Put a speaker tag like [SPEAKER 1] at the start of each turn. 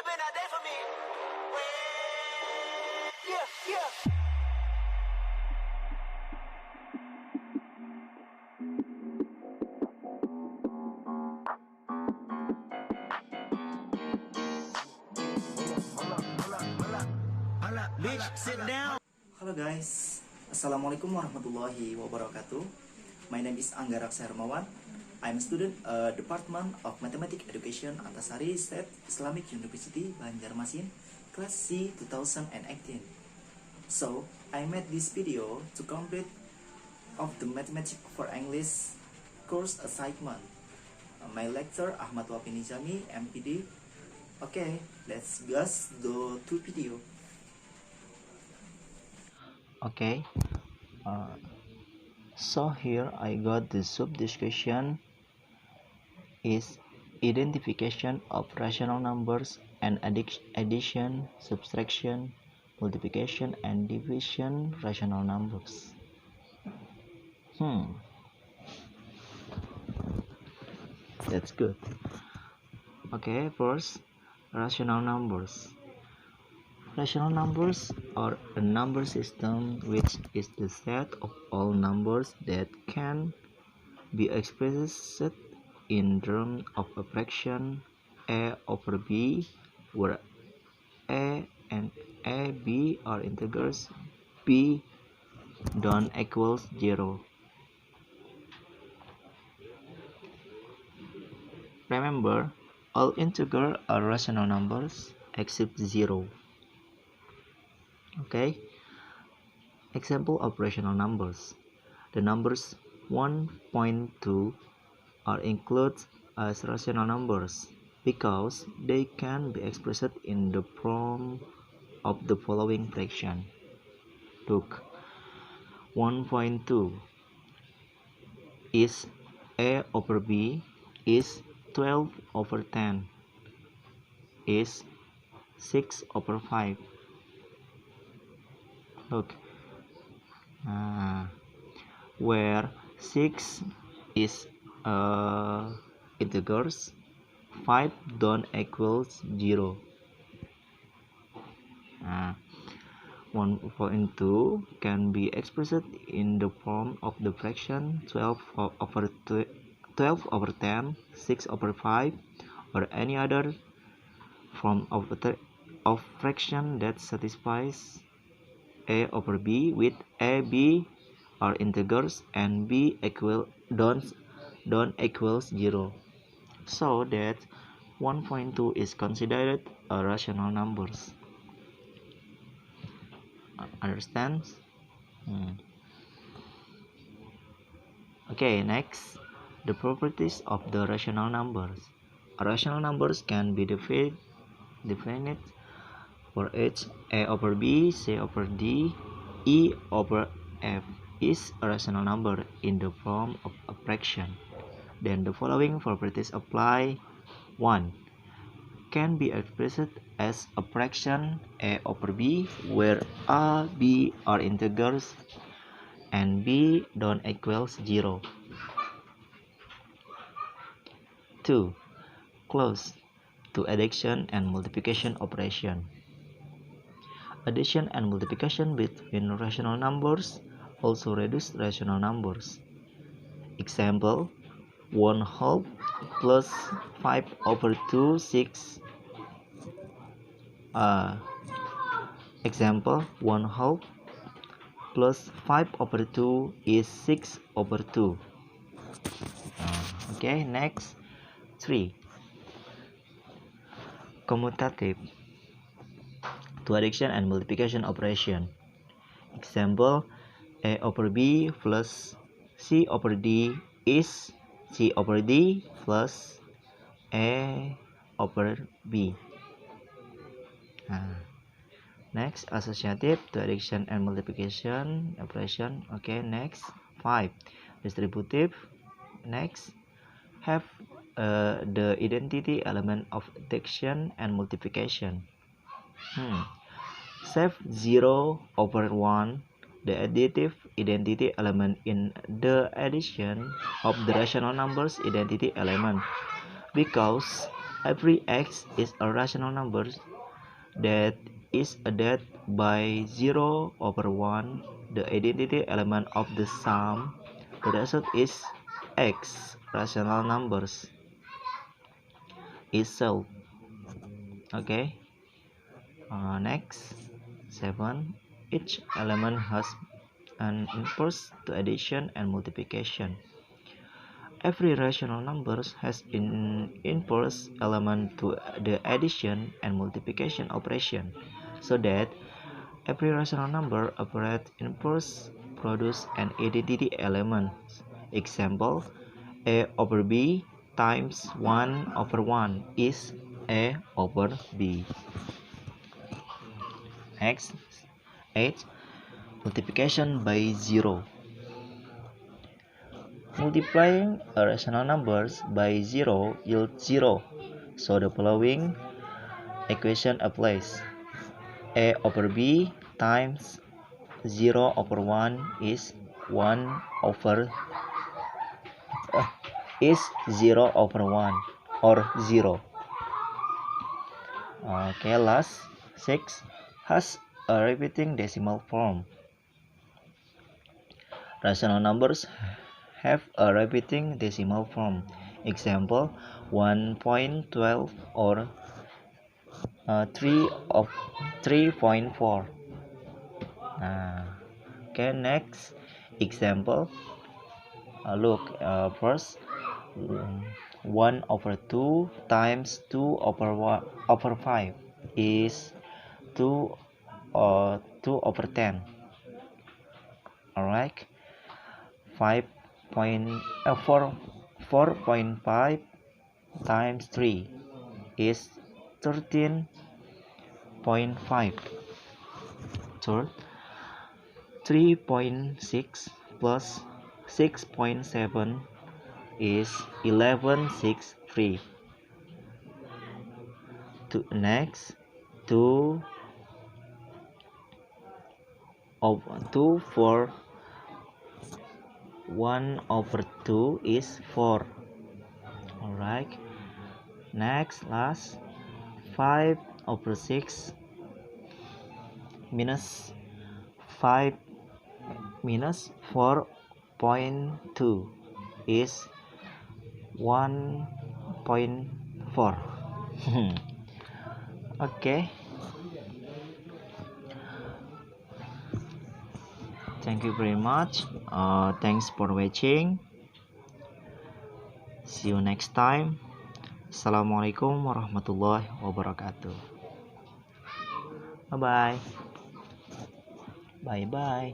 [SPEAKER 1] been out there for me. Yeah, yeah. Bitch, sit down.
[SPEAKER 2] Halo guys, Assalamualaikum warahmatullahi wabarakatuh. My name is Angga Raksa Hermawan. I'm a student Department of Mathematics Education Antasari State Islamic University Banjarmasin, Class C 2018. So, I made this video to complete of the Mathematics for English course assignment. My lecturer Ahmad Wafi Nizami, MPD. Okay, let's go to video. Okay, so here I got the sub-discussion is identification of rational numbers and addition, subtraction, multiplication, and division rational numbers. That's good. Okay, first, rational numbers. Rational numbers are a number system which is the set of all numbers that can be expressed in terms of a fraction a over b, where a and b are integers, b don't equals 0. Remember, all integers are rational numbers except 0. Okay, example of rational numbers. The numbers 1.2 are included as rational numbers because they can be expressed in the form of the following fraction. Look, 1.2 is a over b is 12 over 10 is 6 over 5. Look, where 6 is integers, 5 don't equals 0. 1.2 can be expressed in the form of the fraction 12 over 10, 6 over 5, or any other form of fraction that satisfies a over b with a, b are integers and b don't equals 0. So that 1.2 is considered a rational numbers. Understand? Okay, next, the properties of the rational numbers. Rational numbers can be defined for each a over b, c over d, e over f is a rational number in the form of a fraction. Then the following properties apply. 1. Can be expressed as a fraction a over b, where a, b are integers and b don't equals 0. 2. Close to addition and multiplication operation. Addition and multiplication between rational numbers also reduce rational numbers. Example, 1/2 plus 5 over 2, 6. Example, 1/2 plus 5 over 2 is 6 over 2. Okay, next, 3. Commutative to addition and multiplication operation. Example, a over b plus c over d is c over d plus a over b. Next, associative to addition and multiplication operation. Okay, next, 5. Distributive. Next, have the identity element of addition and multiplication. Save 0 over 1, the additive identity element in the addition of the rational numbers identity element, because Every x is a rational number that is added by 0 over 1, the identity element of the sum. The result is x rational numbers is solved. Okay. Next, 7. Each element has an impulse to addition and multiplication. Every rational number has an impulse element to the addition and multiplication operation, so that every rational number operates impulse produce an identity element. Example, a over b times 1 over 1 is a over b. Next, 8. Multiplication by 0. Multiplying a rational numbers by 0 yields 0, so the following equation applies. A over b times 0 over 1 is 1 over is 0 over 1 or 0. Okay, last 6 has a repeating decimal form. Rational numbers have a repeating decimal form. Example, 1.12 or 3.4. Okay, next example. First, 1 over 2 times 2 over 5 is 2 over 10. Alright, 4.5 times 3 is 13.5. Third, 3.6 plus 6.7 is 11.63. Next, 2 for 1 over 2 is 4. Alright, next, last, 5 over 6 minus 5 minus 4.2 is 1.4. Okay, thank you very much. Thanks for watching. See you next time. Assalamualaikum warahmatullahi wabarakatuh. Bye bye. Bye bye.